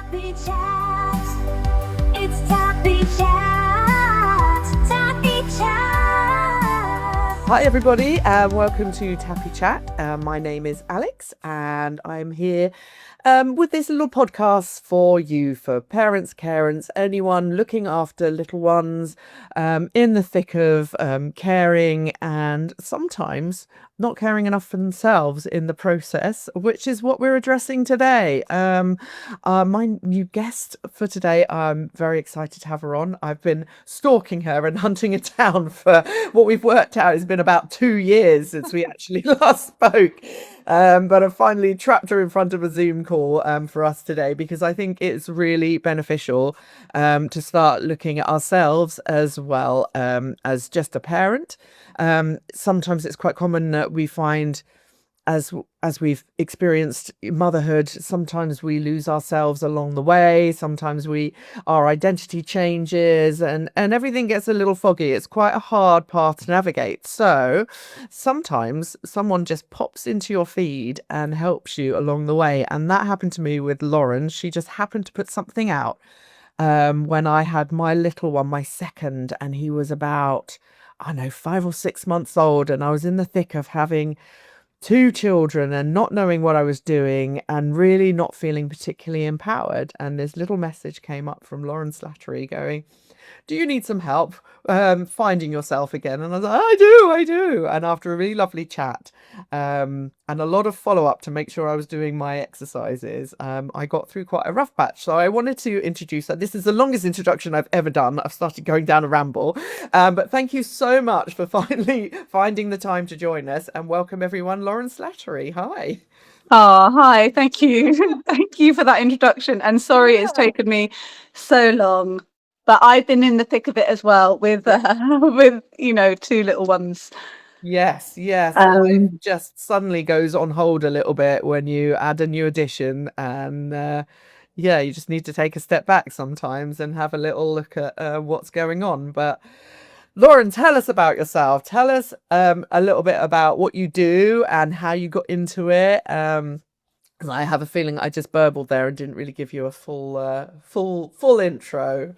Tappy Chat. It's Tappy Chat. Tappy Chat. Hi everybody and welcome to Tappy Chat. My name is Alex and I'm here with this little podcast for you, for parents, carers, anyone looking after little ones in the thick of caring and sometimes not caring enough for themselves in the process, which is what we're addressing today. My new guest for today, I'm very excited to have her on. I've been stalking her and hunting her down for what we've worked out has been about 2 years since we actually last spoke. But I've finally trapped her in front of a Zoom call for us today because I think it's really beneficial to start looking at ourselves as well as just a parent. Sometimes it's quite common that we find as we've experienced motherhood, sometimes we lose ourselves along the way. Sometimes our identity changes and everything gets a little foggy. It's quite a hard path to navigate. So sometimes someone just pops into your feed and helps you along the way. And that happened to me with Lauren. She just happened to put something out when I had my little one, my second, and he was about, I don't know, 5 or 6 months old. And I was in the thick of having 2 children and not knowing what I was doing and really not feeling particularly empowered. And this little message came up from Lauren Slattery going, do you need some help finding yourself again? And I was like, I do. And after a really lovely chat and a lot of follow-up to make sure I was doing my exercises, I got through quite a rough patch. So I wanted to introduce her. This is the longest introduction I've ever done. I've started going down a ramble. But thank you so much for finally finding the time to join us, and welcome everyone. Lauren Slattery. Hi. Oh, hi. Thank you. Thank you for that introduction. And sorry it's taken me so long, but I've been in the thick of it as well with 2 little ones. Yes. Life just suddenly goes on hold a little bit when you add a new addition, and you just need to take a step back sometimes and have a little look at what's going on. But Lauren, tell us about yourself. Tell us a little bit about what you do and how you got into it. 'Cause I have a feeling I just burbled there and didn't really give you a full intro.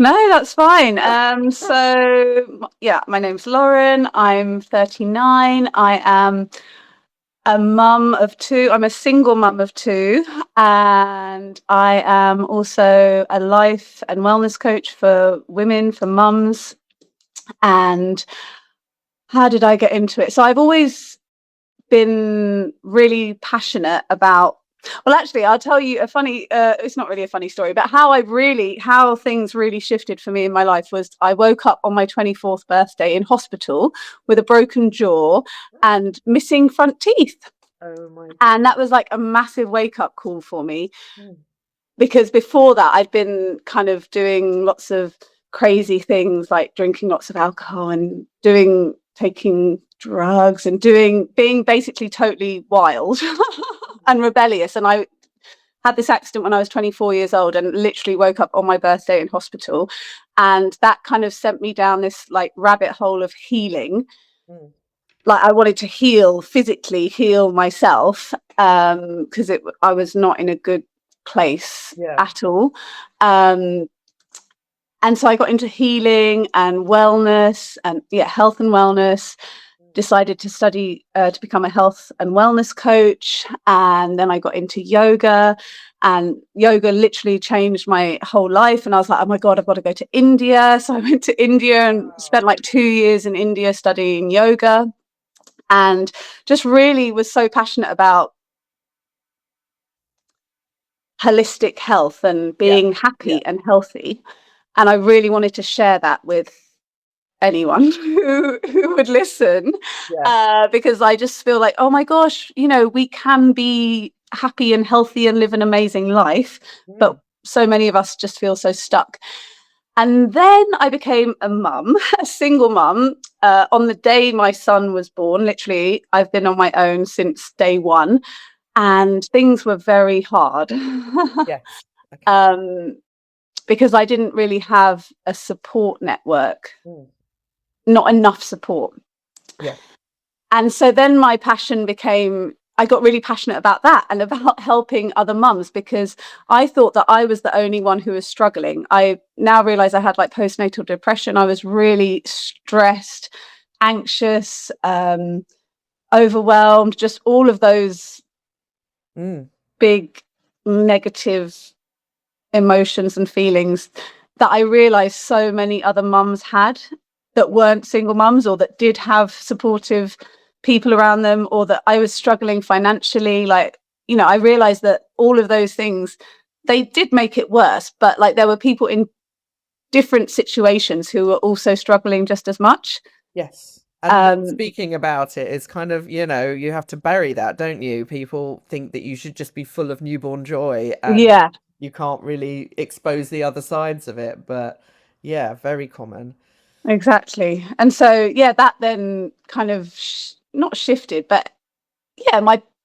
No, that's fine. My name's Lauren. I'm 39. I am a mum of 2. I'm a single mum of 2, and I am also a life and wellness coach for women, for mums. And how did I get into it? So I've always been really passionate about, well, actually, I'll tell you a funny, it's not really a funny story, but how things really shifted for me in my life was I woke up on my 24th birthday in hospital with a broken jaw and missing front teeth. Oh my. And that was like a massive wake up call for me, because before that I'd been kind of doing lots of crazy things like drinking lots of alcohol and taking drugs and being basically totally wild and rebellious. And I had this accident when I was 24 years old and literally woke up on my birthday in hospital, and that kind of sent me down this like rabbit hole of healing. Like I wanted to physically heal myself, because I was not in a good place at all. And so I got into healing and wellness and health and wellness, decided to study to become a health and wellness coach. And then I got into yoga, and yoga literally changed my whole life. And I was like, oh my God, I've got to go to India. So I went to India and spent like 2 years in India studying yoga, and just really was so passionate about holistic health and being happy and healthy. And I really wanted to share that with anyone who would listen, because I just feel like, oh my gosh, we can be happy and healthy and live an amazing life, but so many of us just feel so stuck. And then I became a mum, a single mum, on the day my son was born. Literally, I've been on my own since day one, and things were very hard. Because I didn't really have a support network, not enough support. And so then my passion became I got really passionate about that and about helping other mums, because I thought that I was the only one who was struggling. I now realize I had like postnatal depression. I was really stressed, anxious, overwhelmed, just all of those big negative emotions and feelings that I realized so many other mums had, that weren't single mums, or that did have supportive people around them, or that I was struggling financially. Like, you know, I realized that all of those things, they did make it worse, but like there were people in different situations who were also struggling just as much. Yes. And speaking about it is kind of, you know, you have to bury that, don't you? People think that you should just be full of newborn joy, and Yeah, you can't really expose the other sides of it. But yeah, very common. exactly. And so, yeah, that then kind of not shifted, but yeah,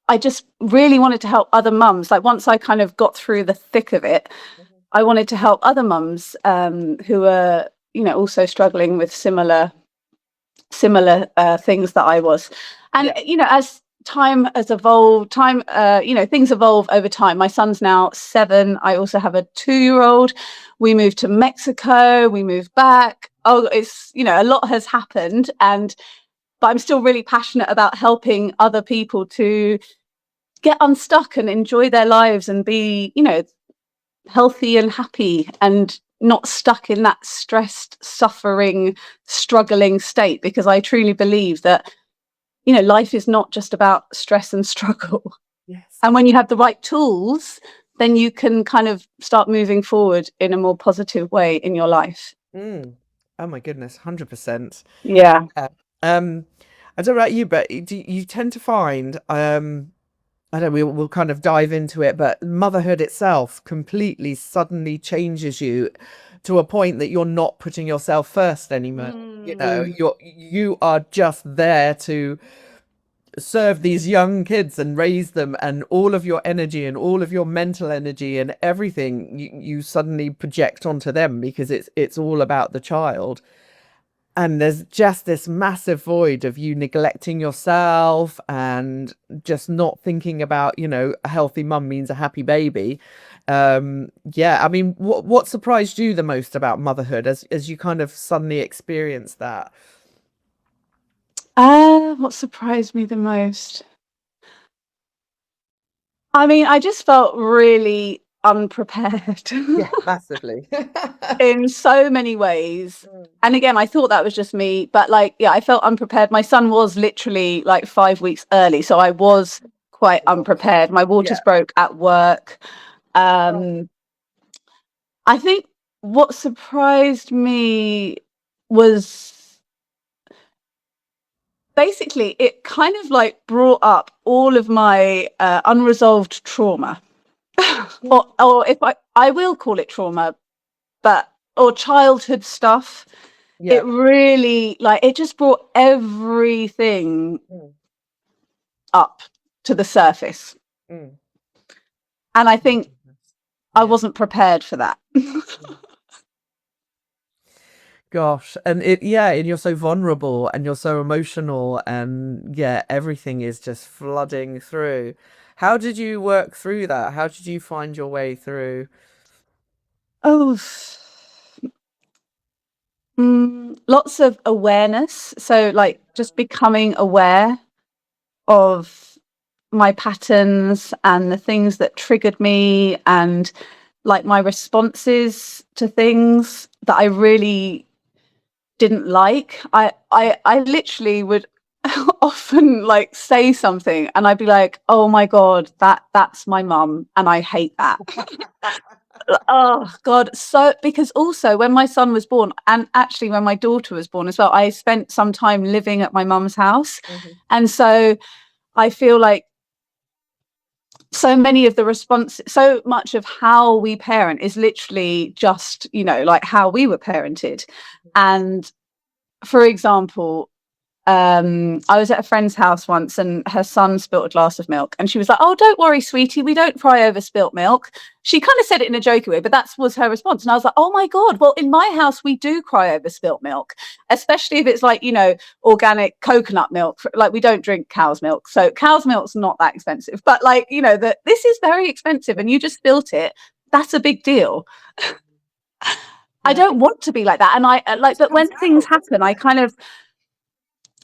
I just really wanted to help other mums. Like once I kind of got through the thick of it, I wanted to help other mums who were, you know, also struggling with similar things that I was. And you know, as time has evolved, you know, things evolve over time. My son's now 7. I also have a 2-year-old. We moved to Mexico, we moved back. Oh, it's, you know, a lot has happened, but I'm still really passionate about helping other people to get unstuck and enjoy their lives and be, you know, healthy and happy, and not stuck in that stressed, suffering, struggling state. Because I truly believe that, you know, life is not just about stress and struggle. Yes. And when you have the right tools, then you can kind of start moving forward in a more positive way in your life. Oh my goodness, 100%. Yeah. I don't know about you, but you tend to find, I don't know, we'll kind of dive into it, but motherhood itself completely suddenly changes you to a point that you're not putting yourself first anymore. You know, you are just there to serve these young kids and raise them, and all of your energy and all of your mental energy and everything you suddenly project onto them, because it's all about the child. And there's just this massive void of you neglecting yourself and just not thinking about, you know, a healthy mum means a happy baby. Yeah, I mean, what surprised you the most about motherhood as you kind of suddenly experienced that? What surprised me the most? I mean, I just felt really unprepared Yeah, massively. in so many ways. And again, I thought that was just me, but like, yeah, I felt unprepared. My son was literally like 5 weeks early, so I was quite unprepared. My waters broke at work. I think what surprised me was basically it kind of like brought up all of my unresolved trauma. Or if I will call it trauma, but or childhood stuff. Yeah. It really, like, it just brought everything up to the surface. And I think I wasn't prepared for that. Gosh, and and you're so vulnerable and you're so emotional, and yeah, everything is just flooding through. How did you work through that? How did you find your way through? Oh, lots of awareness. So, like, just becoming aware of my patterns and the things that triggered me, and like my responses to things that I really didn't like. I literally would often like say something and I'd be like, oh my god, that's my mum and I hate that. Oh god. So because also when my son was born, and actually when my daughter was born as well, I spent some time living at my mum's house. And so I feel like so many of the response, so much of how we parent is literally just, you know, like how we were parented. And for example, I was at a friend's house once and her son spilt a glass of milk and she was like, "Oh, don't worry, sweetie, we don't cry over spilt milk." She kind of said it in a jokey way, but that was her response. And I was like, oh my God, well, in my house, we do cry over spilt milk, especially if it's like, organic coconut milk. Like, we don't drink cow's milk. So cow's milk's not that expensive, but like, that this is very expensive and you just spilt it. That's a big deal. I don't want to be like that. And but when things happen, I kind of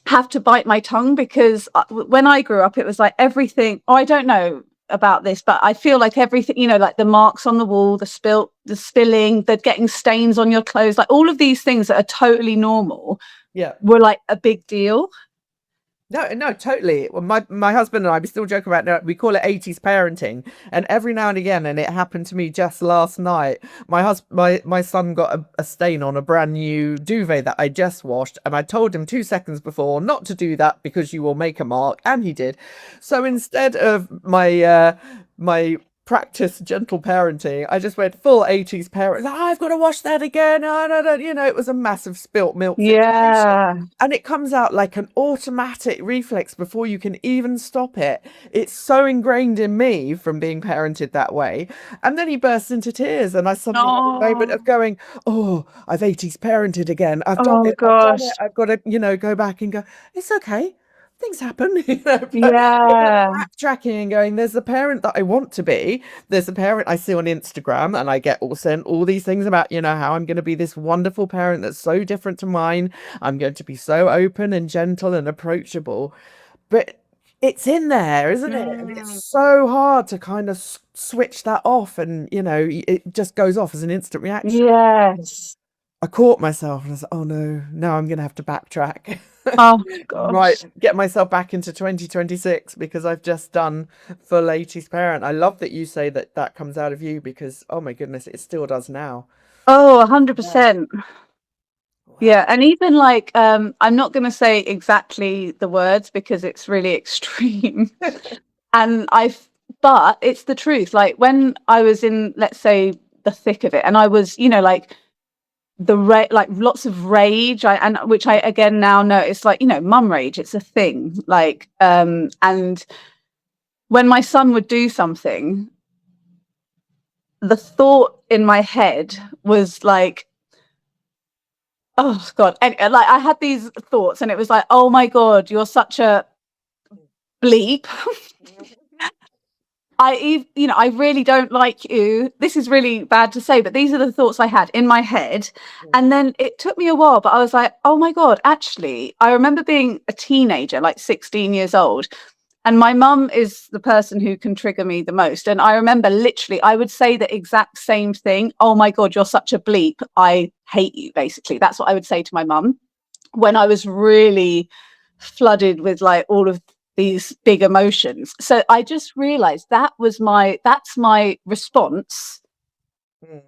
have to bite my tongue because when I grew up, it was like everything. Oh, I don't know about this, but I feel like everything, like the marks on the wall, the spilling, the getting stains on your clothes, like all of these things that are totally normal, were like a big deal. No, totally. Well, my husband and I, we still joke about it. We call it 80s parenting. And every now and again, and it happened to me just last night, my son got a stain on a brand new duvet that I just washed. And I told him 2 seconds before not to do that because you will make a mark. And he did. So instead of my practice gentle parenting, I just went full 80s parent. Oh, I've got to wash that again. Oh, no, it was a massive spilt milk situation. And it comes out like an automatic reflex before you can even stop it. It's so ingrained in me from being parented that way. And then he bursts into tears and I suddenly have a moment of going, oh, I've 80s parented again. I've done it. I've got to, go back and go, it's okay. Things happen, backtracking and going, there's a parent that I want to be. There's a parent I see on Instagram and I get sent all these things about, how I'm going to be this wonderful parent that's so different to mine. I'm going to be so open and gentle and approachable. But it's in there, isn't it? And it's so hard to kind of switch that off and, it just goes off as an instant reaction. Yes. I caught myself and I was like, oh no, now I'm going to have to backtrack. Oh gosh. Right, get myself back into 2026 because I've just done full 80s parent. I love that you say that comes out of you because, oh my goodness, it still does now. Oh, 100%. Yeah. And even like, I'm not going to say exactly the words because it's really extreme. But it's the truth. Like when I was in, let's say, the thick of it and I was, like lots of rage, which I again now know it's like, mum rage, it's a thing, like and when my son would do something, the thought in my head was like, oh God, and like I had these thoughts and it was like, oh my God, you're such a bleep. I really don't like you. This is really bad to say, but these are the thoughts I had in my head. And then it took me a while, but I was like, oh my God, actually, I remember being a teenager, like 16 years old. And my mum is the person who can trigger me the most. And I remember literally, I would say the exact same thing. Oh my God, you're such a bleep. I hate you, basically. That's what I would say to my mum when I was really flooded with like all of these big emotions. So I just realized that's my response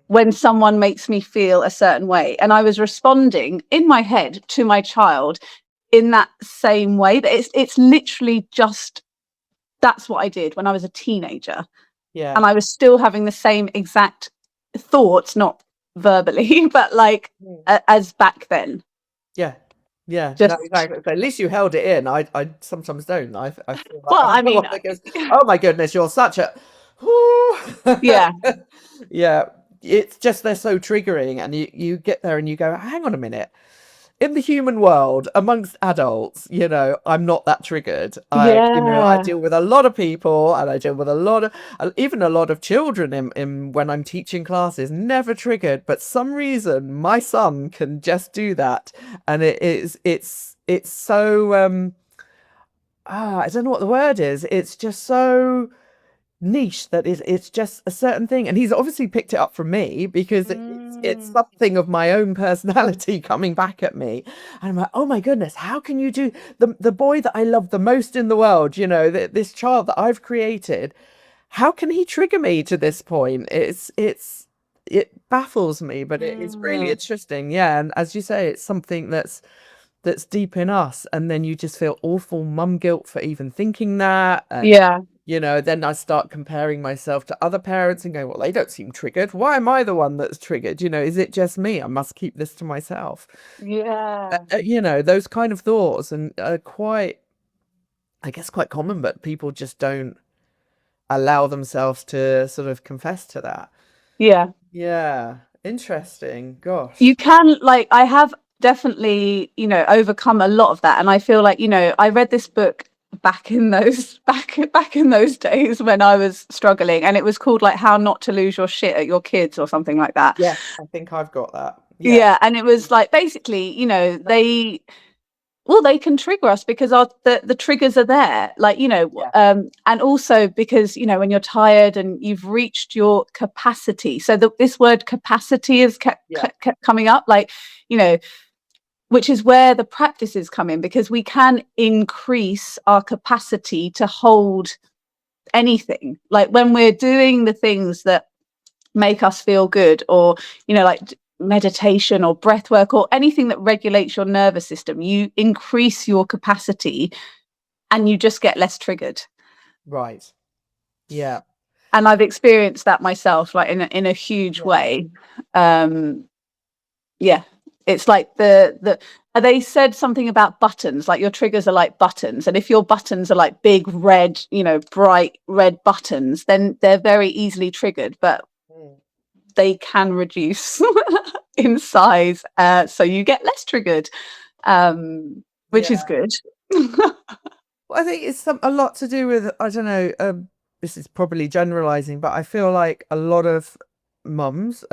when someone makes me feel a certain way. And I was responding in my head to my child in that same way. But it's literally just, that's what I did when I was a teenager. Yeah. And I was still having the same exact thoughts, not verbally, but like as back then. Yeah. Yeah, no, exactly. So at least you held it in. I sometimes don't. I feel like well, I mean, goes, oh my goodness, you're such a yeah. Yeah, it's just they're so triggering, and you get there and you go, hang on a minute. In the human world, amongst adults, I'm not that triggered. I deal with a lot of people, and I deal with a lot of, even a lot of children in when I'm teaching classes, never triggered. But some reason, my son can just do that, and it's so I don't know what the word is. It's just so niche that it's just a certain thing, and he's obviously picked it up from me because it's something of my own personality coming back at me, and I'm like, oh my goodness, how can you do the boy that I love the most in the world, this child that I've created, how can he trigger me to this point? It baffles me, but it is really interesting. Yeah, and as you say, it's something that's deep in us, and then you just feel awful mum guilt for even thinking that. Yeah. Then I start comparing myself to other parents and go, well, they don't seem triggered. Why am I the one that's triggered? Is it just me? I must keep this to myself. Yeah. Those kind of thoughts, and I guess quite common, but people just don't allow themselves to sort of confess to that. Yeah. Yeah. Interesting. Gosh. You can, like, I have definitely, overcome a lot of that. And I feel like, I read this book back in those back in those days when I was struggling, and it was called like How Not to Lose Your Shit at Your Kids or something like that. Yes, I think I've got that. Yeah. Yeah. And it was like, basically, they can trigger us because the triggers are there, like, Yeah. and also because, when you're tired and you've reached your capacity. So this word capacity is kept coming up, like, which is where the practices come in, because we can increase our capacity to hold anything. Like when we're doing the things that make us feel good, or like meditation or breath work or anything that regulates your nervous system, you increase your capacity and you just get less triggered. Right. Yeah. And I've experienced that myself, like in a huge way. Yeah, it's like they said something about buttons, like your triggers are like buttons, and if your buttons are like big red, bright red buttons, then they're very easily triggered, but they can reduce in size, so you get less triggered, which is good. Well, I think it's a lot to do with, I don't know, this is probably generalizing, but I feel like a lot of mums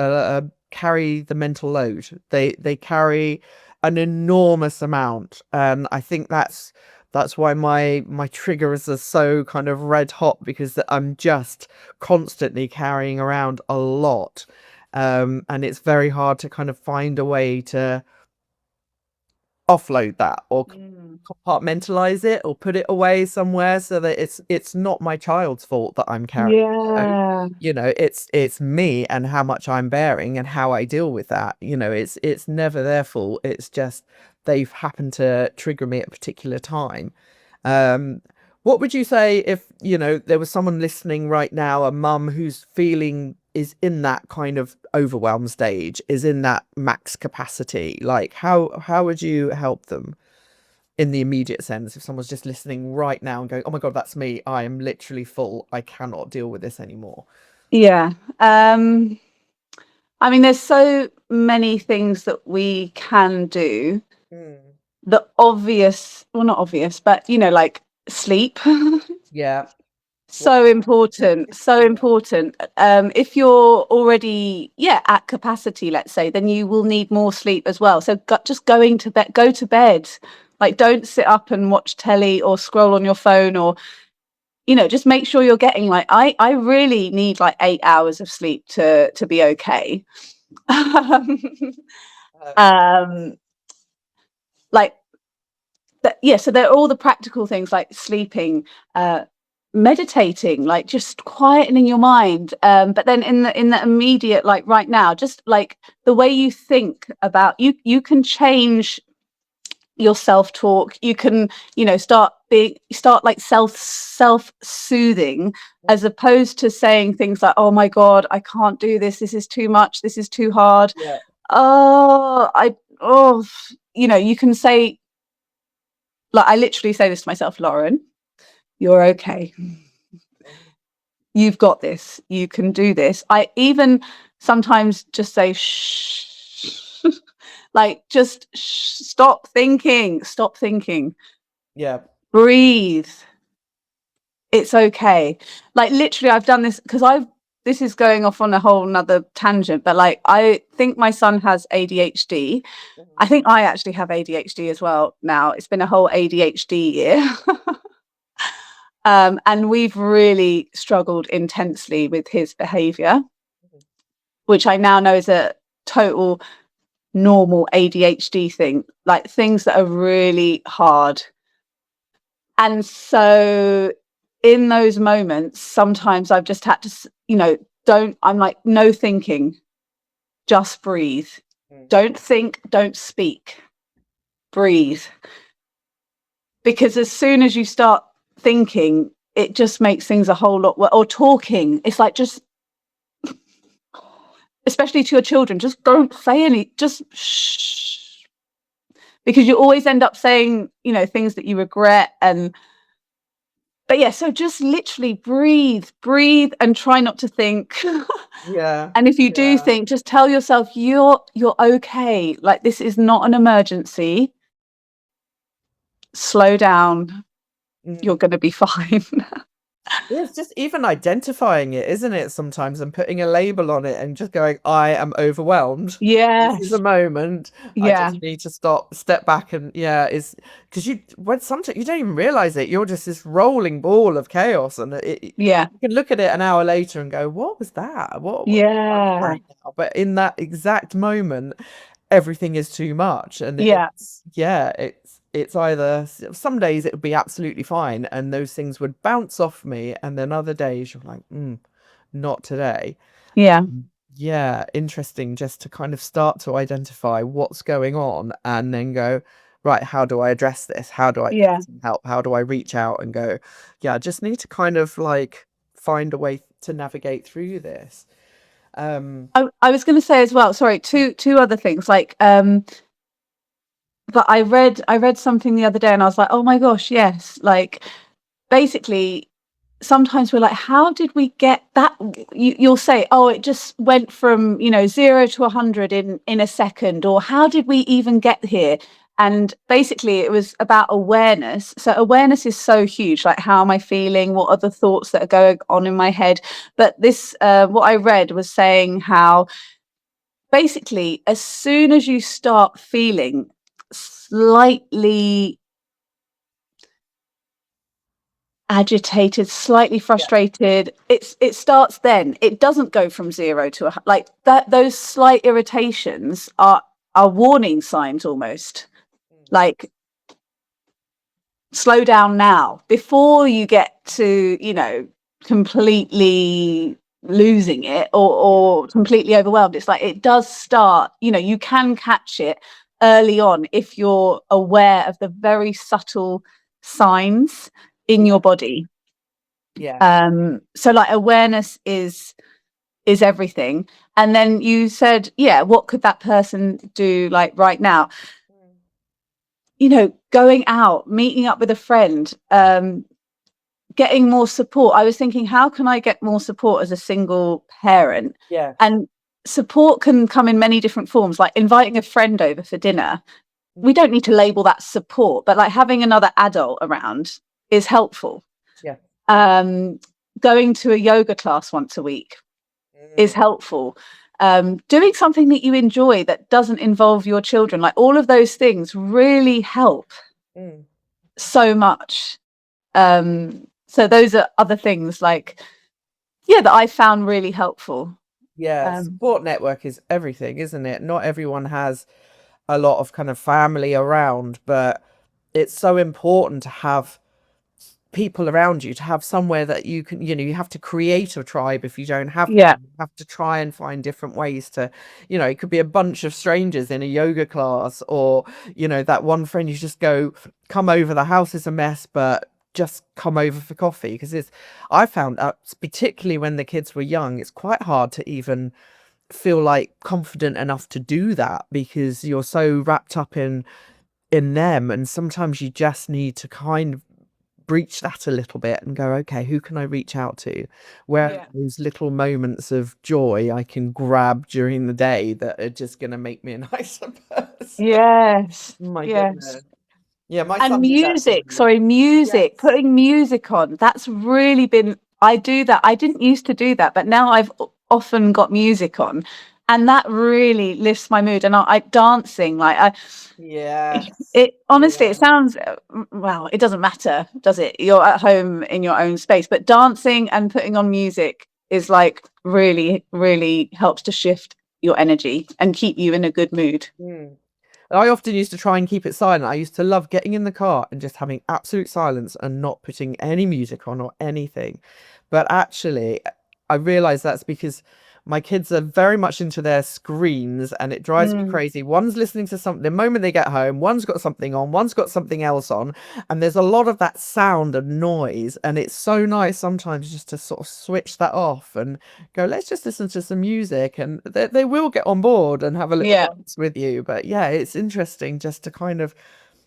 carry the mental load. They carry an enormous amount, and I think that's why my triggers are so kind of red hot, because I'm just constantly carrying around a lot, and it's very hard to kind of find a way to offload that, or compartmentalize it, or put it away somewhere so that it's not my child's fault that I'm carrying. Yeah. It's me and how much I'm bearing and how I deal with that. It's never their fault. It's just they've happened to trigger me at a particular time. What would you say if there was someone listening right now, a mum who's feeling is in that kind of overwhelm stage, is in that max capacity? Like how would you help them in the immediate sense, if someone's just listening right now and going, oh my god, that's me, I am literally full, I cannot deal with this anymore? Yeah. I mean, there's so many things that we can do. The obvious, well, not obvious, but like sleep. Yeah. So important, so important. If you're already at capacity, let's say, then you will need more sleep as well. So just go to bed. Like, don't sit up and watch telly or scroll on your phone, or just make sure you're getting, like, I really need like 8 hours of sleep to be okay. Like so there are all the practical things like sleeping, meditating, like just quietening your mind, but then in the immediate, like right now, just like the way you think about you can change your self-talk. You can start like self-soothing, as opposed to saying things like, oh my god, I can't do this, this is too much, this is too hard. You can say, like, I literally say this to myself, Lauren, you're okay. You've got this. You can do this. I even sometimes just say, shh, like, just stop thinking. Stop thinking. Yeah. Breathe. It's okay. Like, literally, I've done this because this is going off on a whole nother tangent, but like, I think my son has ADHD. I think I actually have ADHD as well now. It's been a whole ADHD year. And we've really struggled intensely with his behavior, which I now know is a total normal ADHD thing, like things that are really hard. And so in those moments, sometimes I've just had to, I'm like, no thinking, just breathe. Don't think, don't speak, breathe. Because as soon as you start thinking, it just makes things a whole lot worse. Or talking, it's like, just, especially to your children, just don't say any, just shh, because you always end up saying, you know, things that you regret. And but yeah, so just literally breathe and try not to think. Yeah. And if you do Yeah. think, just tell yourself you're okay, like this is not an emergency, slow down, you're Mm. going to be fine. Yeah, it's just even identifying it, isn't it, sometimes, and putting a label on it and just going, I am overwhelmed. This is a Yes. moment. I Yeah. just need to step back, and yeah, is because when sometimes you don't even realize it, you're just this rolling ball of chaos, and Yeah. you can look at it an hour later and go, what was that? What Yeah. right now? But in that exact moment, everything is too much, and Yeah. it's either some days it would be absolutely fine and those things would bounce off me, and then other days you're like, not today. Yeah. Yeah, interesting, just to kind of start to identify what's going on and then go, right, how do I address this? How do I get Yeah. some help? How do I reach out and go, yeah, I just need to kind of like find a way to navigate through this. I was going to say as well, sorry, two other things, like but I read something the other day and I was like, oh my gosh, yes, like basically sometimes we're like, how did we get that? You'll say, oh, it just went from, you know, 0 to 100 in a second, or how did we even get here? And basically it was about awareness. So awareness is so huge, like, how am I feeling, what are the thoughts that are going on in my head? But this what I read was saying how basically as soon as you start feeling slightly agitated, slightly Yeah. frustrated, it starts then. It doesn't go from 0 to like that. Those slight irritations are warning signs almost, like, slow down now before you get to, you know, completely losing it, or completely overwhelmed. It's like, it does start, you know, you can catch it early on if you're aware of the very subtle signs in Yeah. your body. Yeah. So like awareness is everything. And then you said, yeah, what could that person do, like, right now? You know, going out, meeting up with a friend, getting more support. I was thinking, how can I get more support as a single parent? Yeah. And support can come in many different forms, like inviting a friend over for dinner. We don't need to label that support, but like having another adult around is helpful. Yeah. um Going to a yoga class once a week is Mm. helpful. Doing something that you enjoy that doesn't involve your children, like, all of those things really help Mm. so much. So those are other things, like, yeah, that I found really helpful. Yeah, um support network is everything, isn't it? Not everyone has a lot of kind of family around, but it's so important to have people around you, to have somewhere that you can, you have to create a tribe if you don't have yeah. one. You have to try and find different ways to, it could be a bunch of strangers in a yoga class, or, that one friend you just go, come over, the house is a mess, but just come over for coffee. Because I found out, particularly when the kids were young, it's quite hard to even feel like confident enough to do that, because you're so wrapped up in them, and sometimes you just need to kind of breach that a little bit and go, okay, who can I reach out to? Where are Yeah. those little moments of joy I can grab during the day that are just going to make me a nicer person? Yes. My Yes. goodness. Yeah, my And son did that to music, me. sorry, music, Yes. putting music on, that's really been, I do that. I didn't used to do that, but now I've often got music on, and that really lifts my mood. And I dancing, like, Yes. it honestly, Yeah. it sounds, well, it doesn't matter, does it? You're at home in your own space, but dancing and putting on music is like really, really helps to shift your energy and keep you in a good mood. Mm. I often used to try and keep it silent. I used to love getting in the car and just having absolute silence and not putting any music on or anything. But actually, I realized that's because my kids are very much into their screens, and it drives me crazy. One's listening to something the moment they get home, one's got something on, one's got something else on, and there's a lot of that sound and noise, and it's so nice sometimes just to sort of switch that off and go, let's just listen to some music, and they will get on board and have a little dance with you. But yeah, it's interesting just to kind of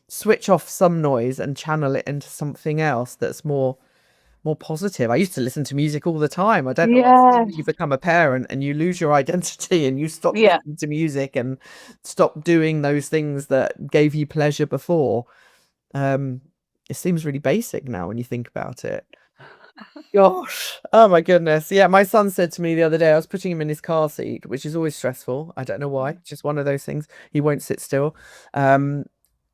switch off some noise and channel it into something else that's more positive. I used to listen to music all the time. I don't know why suddenly you become a parent and you lose your identity and you stop listening to music and stop doing those things that gave you pleasure before. It seems really basic now when you think about it. Gosh, oh my goodness. Yeah, my son said to me the other day, I was putting him in his car seat, which is always stressful. I don't know why. It's just one of those things. He won't sit still.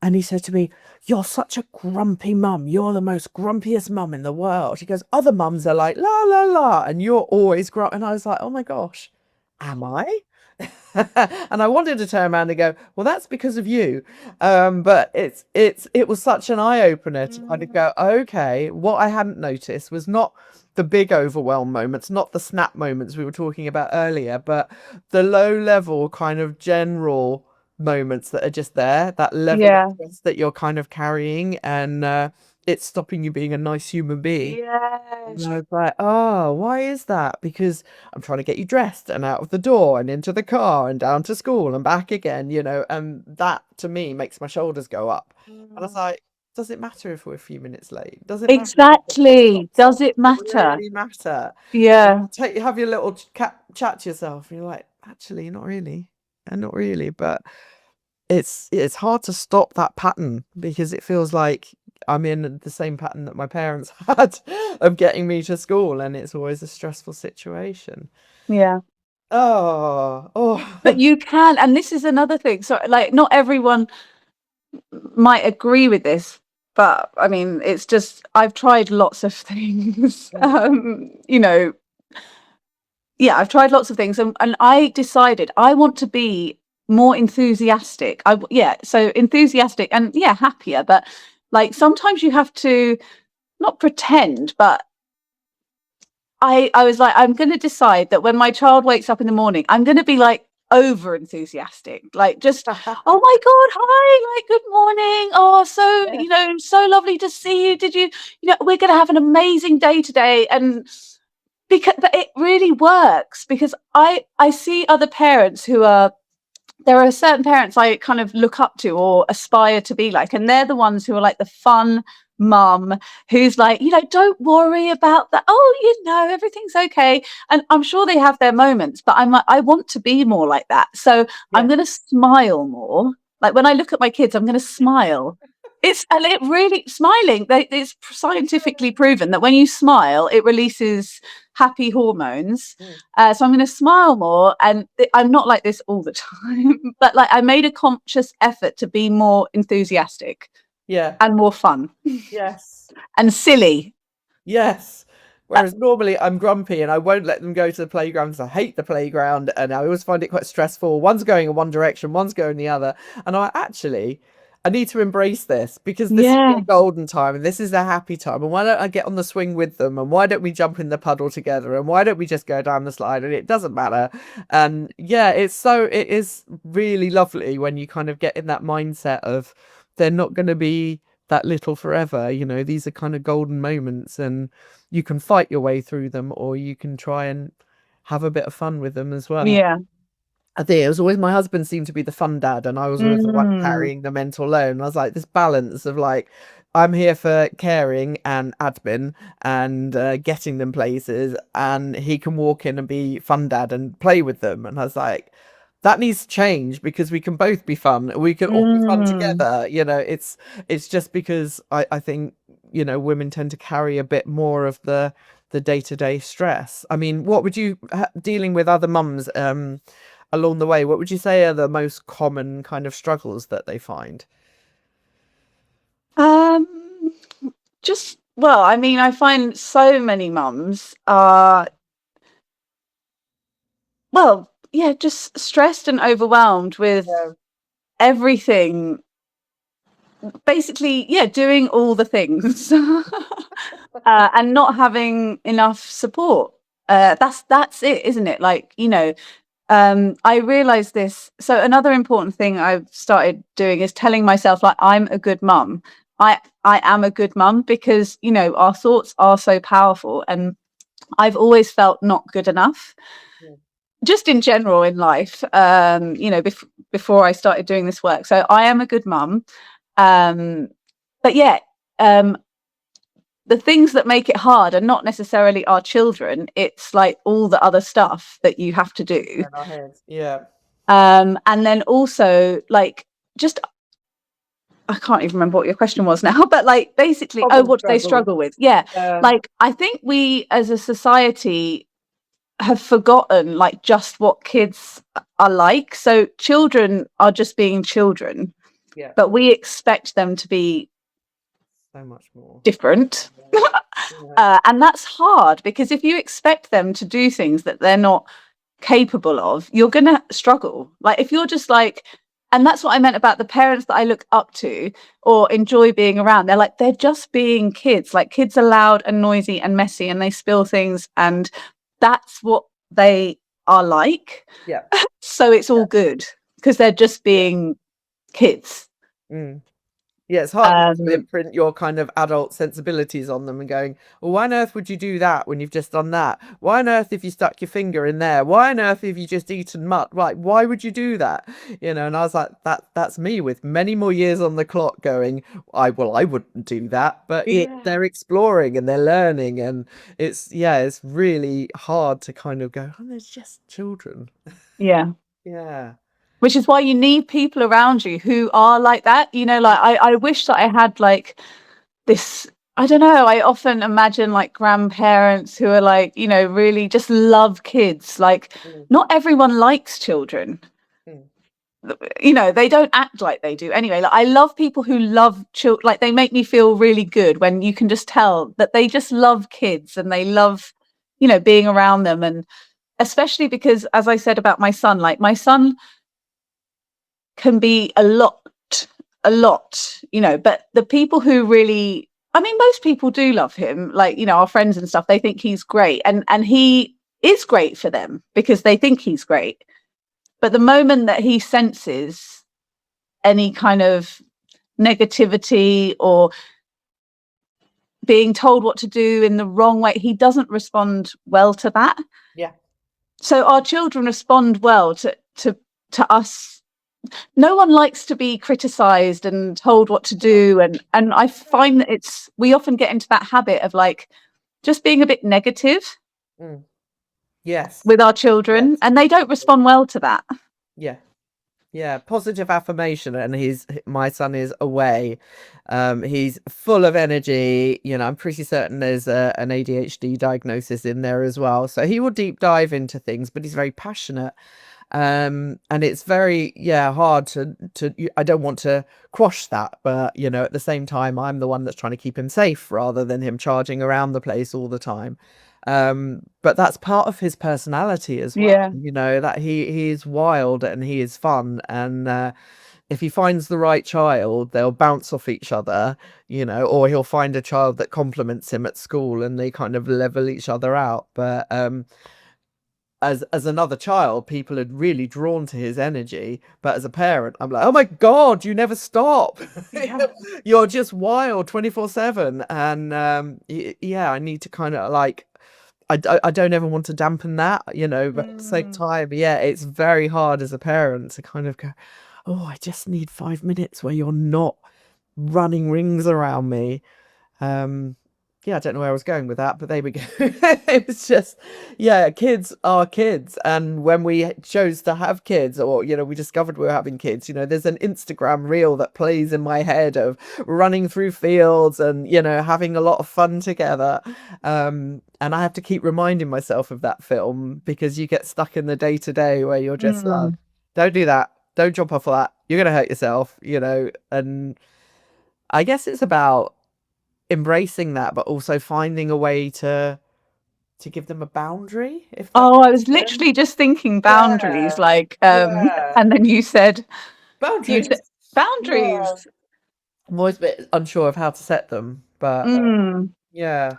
And he said to me, "You're such a grumpy mum. You're the most grumpiest mum in the world." He goes, "Other mums are like, la, la, la, and you're always grumpy." And I was like, oh my gosh, am I? And I wanted to turn around and go, well, that's because of you. But it was such an eye-opener to kind of go, okay, what I hadn't noticed was not the big overwhelm moments, not the snap moments we were talking about earlier, but the low level kind of general moments that are just there, that level of stress that you're kind of carrying, and it's stopping you being a nice human being. And I was like, oh, why is that? Because I'm trying to get you dressed and out of the door and into the car and down to school and back again, and that to me makes my shoulders go up. And I was like, does it matter if we're a few minutes late? Does it matter? Exactly. Does it matter? Really matter? Yeah. Have your little chat to yourself, and you're like, actually, not really, and not really, but it's hard to stop that pattern because it feels like I'm in the same pattern that my parents had of getting me to school, and it's always a stressful situation. Yeah. Oh. But you can, and this is another thing. So, like, not everyone might agree with this, but I mean, it's just I've tried lots of things. I've tried lots of things, and I decided I want to be more enthusiastic. So enthusiastic and happier, but like sometimes you have to not pretend, but I was like, I'm going to decide that when my child wakes up in the morning, I'm going to be like over enthusiastic, like just, oh my God, hi, like, good morning. Oh, so, so lovely to see you. Did you, we're going to have an amazing day today. And because it really works, because I see other parents there are certain parents I kind of look up to or aspire to be like, and they're the ones who are like the fun mum who's like, don't worry about that. Oh, everything's okay. And I'm sure they have their moments, but I want to be more like that. So I'm going to smile more. Like when I look at my kids, I'm going to smile. And it really smiling. It's scientifically proven that when you smile, it releases happy hormones. So I'm going to smile more, and I'm not like this all the time, but like I made a conscious effort to be more enthusiastic, and more fun, and silly. Whereas normally I'm grumpy and I won't let them go to the playground because I hate the playground and I always find it quite stressful. One's going in one direction, one's going the other, and I need to embrace this because this is their golden time and this is their happy time. And why don't I get on the swing with them? And why don't we jump in the puddle together? And why don't we just go down the slide? And it doesn't matter. And it is really lovely when you kind of get in that mindset of they're not going to be that little forever. These are kind of golden moments, and you can fight your way through them, or you can try and have a bit of fun with them as well. I think it was always my husband seemed to be the fun dad, and I was always the one carrying the mental load. And I was like, this balance of like, I'm here for caring and admin and getting them places, and he can walk in and be fun dad and play with them. And I was like, that needs to change because we can both be fun. We can all be fun together. It's just because I think, women tend to carry a bit more of the day-to-day stress. I mean, what would you, dealing with other mums, along the way, what would you say are the most common kind of struggles that they find? I find so many mums are, just stressed and overwhelmed with everything. Basically, doing all the things and not having enough support. That's it, isn't it? Like, I realized this. So another important thing I've started doing is telling myself, like, I'm a good mum. I am a good mum, because our thoughts are so powerful, and I've always felt not good enough, Yeah. just in general in life. Before I started doing this work, so I am a good mum. But yeah, the things that make it hard are not necessarily our children. It's like all the other stuff that you have to do. In our heads. Yeah. And then also, like, just, I can't even remember what your question was now, but like, basically, Common what do they struggle. struggle with? Yeah. Like, I think we as a society have forgotten, like, just what kids are like. So children are just being children, Yeah. but we expect them to be So much more. different. Yeah. And that's hard, because if you expect them to do things that they're not capable of, you're gonna struggle. Like, if you're just like, and that's what I meant about the parents that I look up to or enjoy being around. They're just being kids. Like, kids are loud and noisy and messy, and they spill things, and that's what they are like. Yeah. So it's all good, because they're just being kids. Mm. Yeah, it's hard not to Um, imprint your kind of adult sensibilities on them and going, well, why on earth would you do that when you've just done that? Why on earth if you stuck your finger in there? Why on earth if you just eaten mutt? Right, why would you do that? And I was like, that's me with many more years on the clock going, I wouldn't do that. But Yeah. they're exploring and they're learning, and it's really hard to kind of go, oh, there's just children. yeah. Yeah. Which is why you need people around you who are like that. Like, I wish that I had, like, this, I don't know, I often imagine, like, grandparents who are like, really just love kids. Like, Mm, not everyone likes children. mm. They don't act like they do anyway. Like, I love people who love children. Like, they make me feel really good when you can just tell that they just love kids, and they love being around them. And especially because, as I said about my son, like, my son can be a lot, but the people who really, I mean, most people do love him, like, our friends and stuff, they think he's great, and he is great for them because they think he's great. But the moment that he senses any kind of negativity or being told what to do in the wrong way, he doesn't respond well to that. Yeah. So our children respond well to us. No one likes to be criticized and told what to do, and I find that we often get into that habit of, like, just being a bit negative Mm. Yes. with our children, and they don't respond well to that. Yeah. Yeah, positive affirmation, and my son is away. He's full of energy. I'm pretty certain there's an ADHD diagnosis in there as well. So he will deep dive into things, but he's very passionate. And it's very hard to I don't want to quash that, but at the same time, I'm the one that's trying to keep him safe rather than him charging around the place all the time. But that's part of his personality as well. Yeah. That he is wild and he is fun, and if he finds the right child, they'll bounce off each other, or he'll find a child that compliments him at school and they kind of level each other out. But as another child, people are really drawn to his energy, but as a parent, I'm like, oh my god, you never stop. Yeah. You're just wild 24/7. And I need to kind of, like, I don't ever want to dampen that, but at the same time, it's very hard as a parent to kind of go, oh, I just need 5 minutes where you're not running rings around me. I don't know where I was going with that, but there we go. It was just, kids are kids. And when we chose to have kids, or, we discovered we were having kids, there's an Instagram reel that plays in my head of running through fields and, having a lot of fun together. And I have to keep reminding myself of that film, because you get stuck in the day to day where you're just like, don't do that. Don't jump off of that. You're going to hurt yourself, and I guess it's about embracing that, but also finding a way to give them a boundary, if that Oh, I makes was sense. literally just thinking boundaries, Yeah, like, yeah. and then you said Boundaries. boundaries. Yeah. I'm always a bit unsure of how to set them, but Mm. yeah.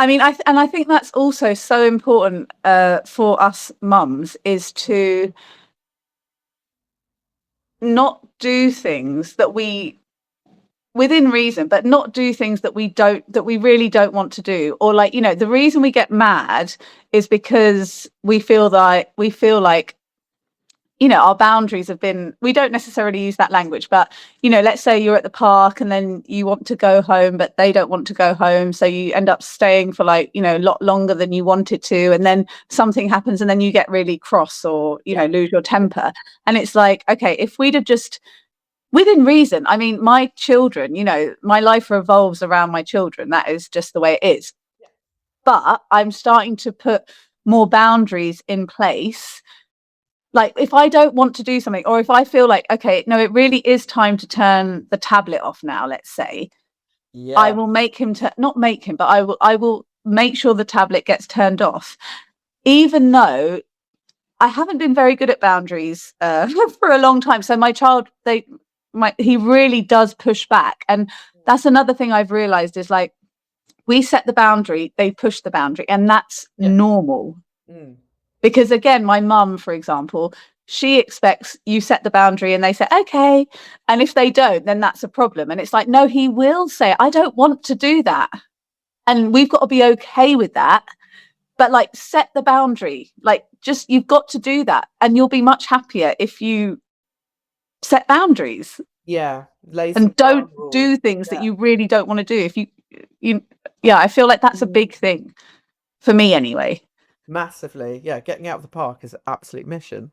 I mean, and I think that's also so important for us mums, is to not do things that we, within reason, but not do things that we really don't want to do. Or, like, you know, the reason we get mad is because we feel like, you know, our boundaries have been, we don't necessarily use that language, but, you know, let's say you're at the park and then you want to go home, but they don't want to go home. So you end up staying for, like, you know, a lot longer than you wanted to. And then something happens and then you get really cross, or, you know, lose your temper. And it's like, okay, if we'd have just, within reason, I mean, my children, you know, my life revolves around my children. That is just the way it is. But I'm starting to put more boundaries in place. Like, if I don't want to do something, or if I feel like, okay, no, it really is time to turn the tablet off now, let's say, I will make him not make him, but I will make sure the tablet gets turned off, even though I haven't been very good at boundaries for a long time. So my child, he really does push back. And that's another thing I've realized, is like, we set the boundary, they push the boundary, and that's normal. Because, again, my mum, for example, she expects you set the boundary and they say, okay. And if they don't, then that's a problem. And it's like, no, he will say, I don't want to do that. And we've got to be okay with that. But, like, set the boundary, like, just, you've got to do that. And you'll be much happier if you set boundaries. Lay some And don't ground do rules. things that you really don't want to do. If you, I feel like that's a big thing for me anyway. Massively, getting out of the park is an absolute mission.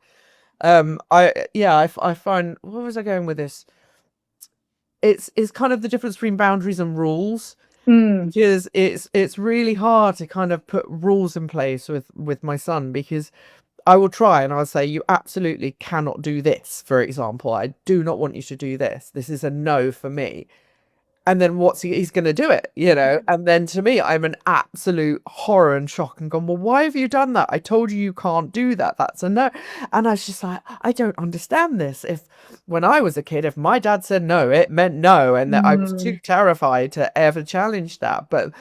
I find, where was I going with this? It's kind of the difference between boundaries and rules, because it's really hard to kind of put rules in place with my son, because I will try and I'll say, you absolutely cannot do this, for example. I do not want you to do this. This is a no for me. And then he's going to do it, you know? And then to me, I'm an absolute horror and shock and gone, well, why have you done that? I told you can't do that. That's a no. And I was just like, I don't understand this. When I was a kid, if my dad said no, it meant no. And that I was too terrified to ever challenge that. But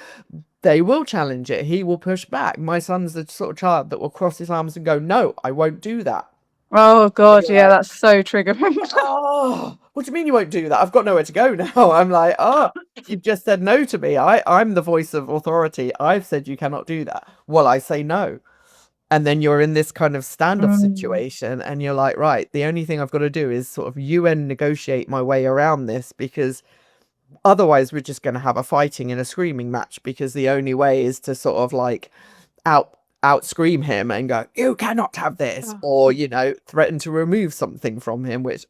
they will challenge it. He will push back. My son's the sort of child that will cross his arms and go, no, I won't do that. Oh God, yeah, that's so triggering. Oh, what do you mean you won't do that? I've got nowhere to go now. I'm like, oh, you've just said no to me. I'm the voice of authority. I've said you cannot do that. Well, I say no. And then you're in this kind of standoff situation, and you're like, right, the only thing I've got to do is sort of UN negotiate my way around this, because otherwise we're just going to have a fighting and a screaming match, because the only way is to sort of like out scream him and go, you cannot have this, or, you know, threaten to remove something from him, which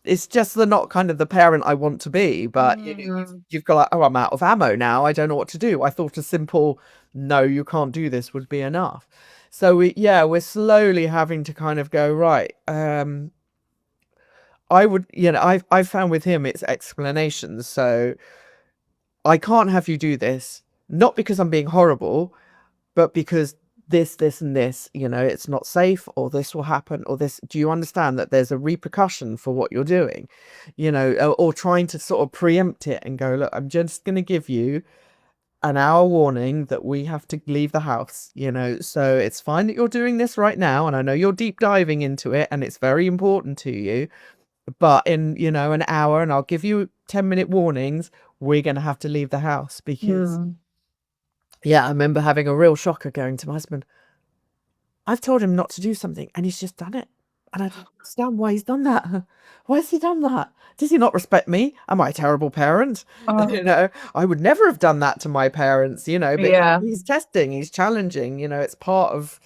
it's just not kind of the parent I want to be. But you've got like, oh, I'm out of ammo now, I don't know what to do. I thought a simple no, you can't do this would be enough. So we're slowly having to kind of go, right, I would, you know, I found with him it's explanations. So I can't have you do this, not because I'm being horrible, but because this, and this, you know, it's not safe, or this will happen, or this. Do you understand that there's a repercussion for what you're doing? You know, or trying to sort of preempt it and go, look, I'm just going to give you an hour warning that we have to leave the house, you know, so it's fine that you're doing this right now. And I know you're deep diving into it and it's very important to you, but in, you know, an hour, and I'll give you 10-minute warnings, we're going to have to leave the house. Because I remember having a real shocker, going to my husband, I've told him not to do something and he's just done it. And I don't understand why he's done that. Why has he done that? Does he not respect me? Am I a terrible parent? You know, I would never have done that to my parents, you know, but he's testing, he's challenging, you know, it's part of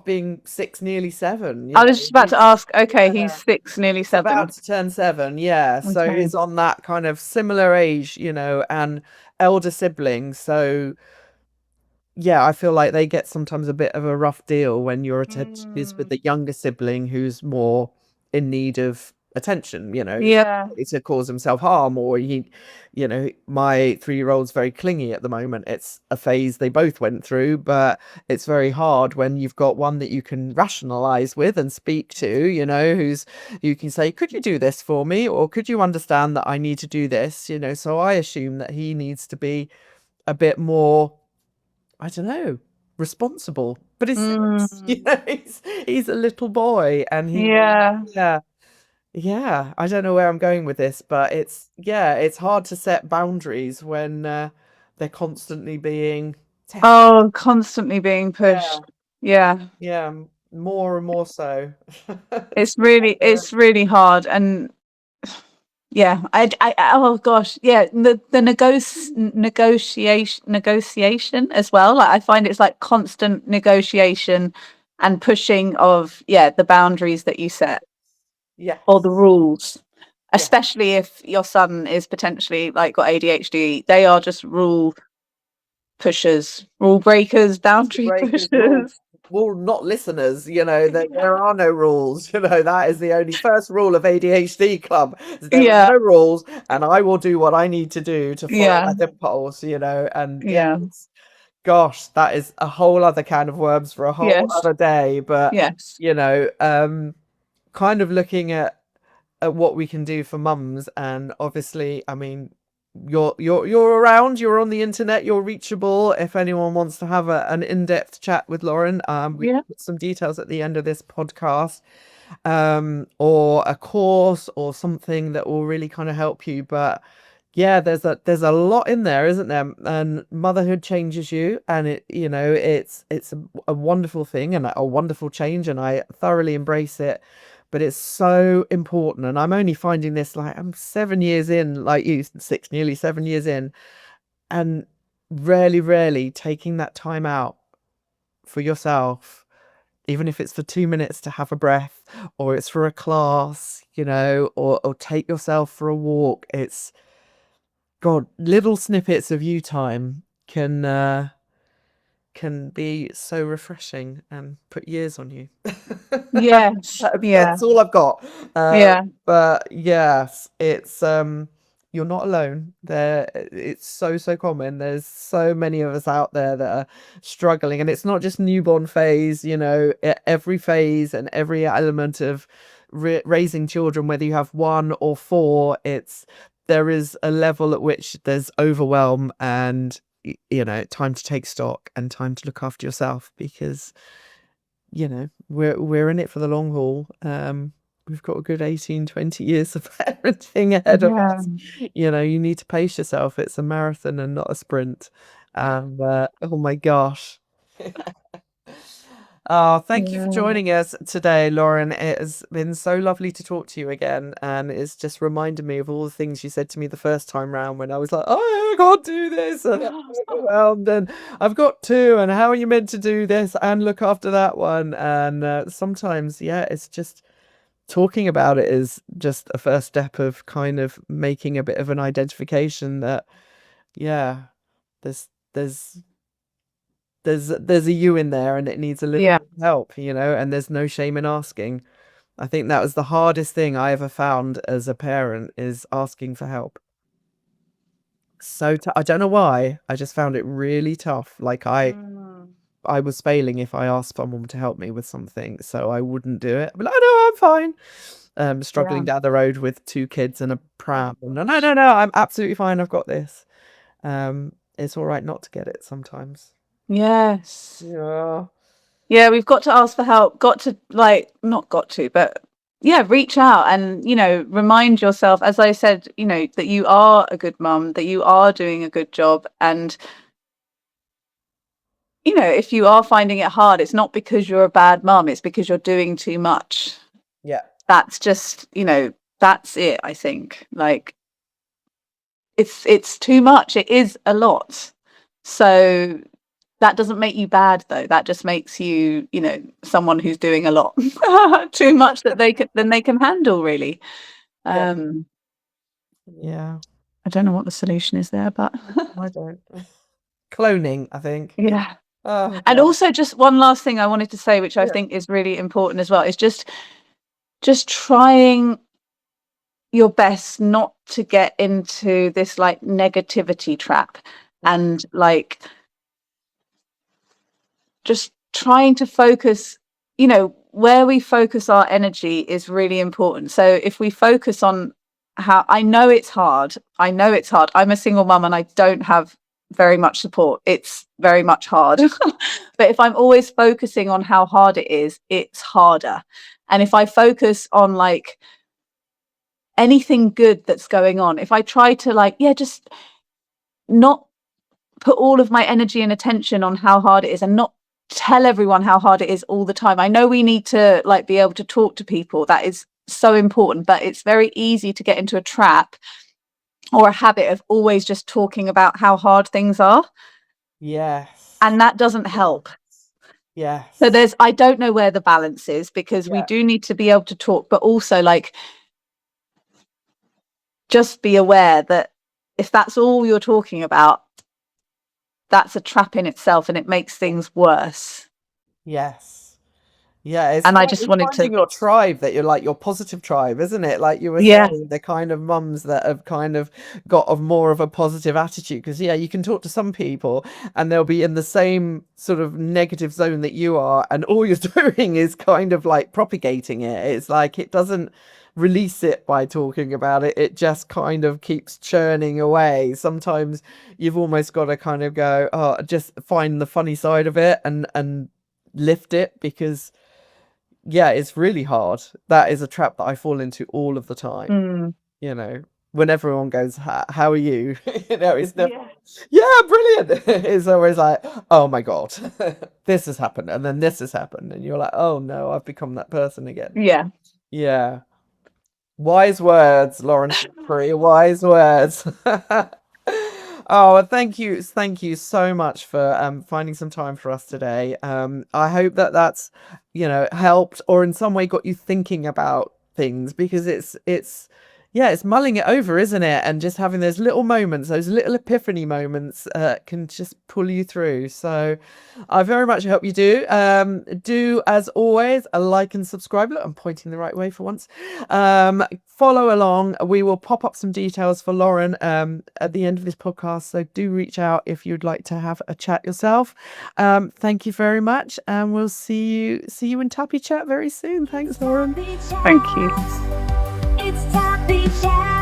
being 6, nearly 7. You I know, was just about to ask, okay, he's 6, nearly 7. about to turn 7, so Okay. he's on that kind of similar age, you know, and elder siblings. So I feel like they get sometimes a bit of a rough deal when your attention is with the younger sibling who's more in need of attention, you know, to cause himself harm, or he, you know, my 3-year-old's very clingy at the moment. It's a phase they both went through, but it's very hard when you've got one that you can rationalize with and speak to, you know, you can say, could you do this for me, or could you understand that I need to do this, you know. So I assume that he needs to be a bit more, I don't know, responsible. But it's you know, he's a little boy, and Yeah. yeah, I don't know where I'm going with this, but it's hard to set boundaries when they're constantly being tested. Oh, constantly being Yeah, pushed. Yeah. yeah, more and more so. It's really hard. And yeah, oh gosh, yeah, the negotiation as well. Like I find it's like constant negotiation and pushing of, yeah, the boundaries that you set or Yes, the rules. yes. Especially if your son is potentially like got ADHD, they are just rule pushers, rule breakers, boundary Breakers, rule, pushers. not listeners. You know, there are no rules. You know, that is the only first rule of ADHD club. Is there are Yeah, no rules, and I will do what I need to do to follow yeah, that impulse. You know, and yeah, yeah, gosh, that is a whole other can of worms for a whole yes, other day. But yes, you know, kind of looking at what we can do for mums, and obviously, I mean, you're around, you're on the internet, you're reachable. If anyone wants to have an in-depth chat with Lauren, we yeah, put some details at the end of this podcast, or a course or something that will really kind of help you. But yeah, there's a lot in there, isn't there? And motherhood changes you, and it's a wonderful thing and a wonderful change, and I thoroughly embrace it. But it's so important, and I'm only finding this, like, I'm 7 years in, like you, six, nearly 7 years in, and rarely taking that time out for yourself, even if it's for 2 minutes to have a breath, or it's for a class, or take yourself for a walk. It's God, little snippets of you time can be so refreshing and put years on you. yes, yeah, That's all I've got. yeah, But yes, it's you're not alone. It's so common. There's so many of us out there that are struggling, and it's not just newborn phase. Every phase and every element of raising children, whether you have one or four, there is a level at which there's overwhelm, and time to take stock and time to look after yourself, because we're in it for the long haul. We've got a good 18-20 years of parenting ahead of yeah, us. You need to pace yourself. It's a marathon and not a sprint. Oh my gosh. Oh, thank you for yeah. joining us today, Lauren. It has been so lovely to talk to you again, and it's just reminded me of all the things you said to me the first time round, when I was like, "Oh, I can't do this, and I'm overwhelmed, and I've got two, and how are you meant to do this and look after that one?" And sometimes, yeah, it's just talking about it is just a first step of kind of making a bit of an identification that, yeah, there's there's there's a you in there, and it needs a little Yeah. bit of help, and there's no shame in asking. I think that was the hardest thing I ever found as a parent, is asking for help. So I don't know why, I just found it really tough. Like, I was failing if I asked someone to help me with something, so I wouldn't do it. But, no, I'm fine. Yeah. Struggling down the road with two kids and a pram. No, no, I'm absolutely fine. I've got this. It's all right not to get it sometimes. Yes. Yeah. Yeah, we've got to ask for help. Got to, like, not got to, but yeah, reach out and, remind yourself, as I said, that you are a good mum, that you are doing a good job. And, if you are finding it hard, it's not because you're a bad mum, it's because you're doing too much. Yeah. That's just, that's it, I think. Like, it's too much. It is a lot. So that doesn't make you bad, though. That just makes you, someone who's doing a lot. Too much that they can handle, really. Yeah. Um, Yeah. I don't know what the solution is there, but I don't. Cloning, I think. yeah. Oh And God. also, just one last thing I wanted to say, which I Yeah. think is really important as well, is just trying your best not to get into this, like, negativity trap, and, like, just trying to focus, where we focus our energy is really important. So if we focus on how, I know it's hard, I'm a single mum, and I don't have very much support. It's very much hard. But if I'm always focusing on how hard it is, it's harder. And if I focus on like anything good that's going on, if I try to like, just not put all of my energy and attention on how hard it is and not tell everyone how hard it is all the time. I know we need to like be able to talk to people. That is so important, but it's very easy to get into a trap or a habit of always just talking about how hard things are. Yes. And that doesn't help. Yes. So I don't know where the balance is, because we do need to be able to talk, but also like just be aware that if that's all you're talking about, that's a trap in itself and it makes things worse. Yes. Yeah, And I just wanted finding to, your tribe, that you're like your positive tribe, isn't it? Like you were saying, the kind of mums that have kind of got more of a positive attitude. Because you can talk to some people and they'll be in the same sort of negative zone that you are, and all you're doing is kind of like propagating it. It's like it doesn't release it by talking about it. It just kind of keeps churning away. Sometimes you've almost got to kind of go, oh, just find the funny side of it and lift it, because it's really hard. That is a trap that I fall into all of the time. When everyone goes, how are you? It's never, brilliant. It's always like, oh my God, this has happened. And then this has happened. And you're like, oh no, I've become that person again. Yeah. Wise words, Lauren Slattery, wise words. Oh, thank you so much for finding some time for us today. I hope that that's helped, or in some way got you thinking about things, because it's mulling it over, isn't it? And just having those little moments, those little epiphany moments, can just pull you through. So I very much hope you do. Do, as always, a like and subscribe. Look, I'm pointing the right way for once. Follow along. We will pop up some details for Lauren at the end of this podcast. So do reach out if you'd like to have a chat yourself. Thank you very much, and we'll see you in Tappy Chat very soon. Thanks, Lauren. thank you. It's Tappy Chat.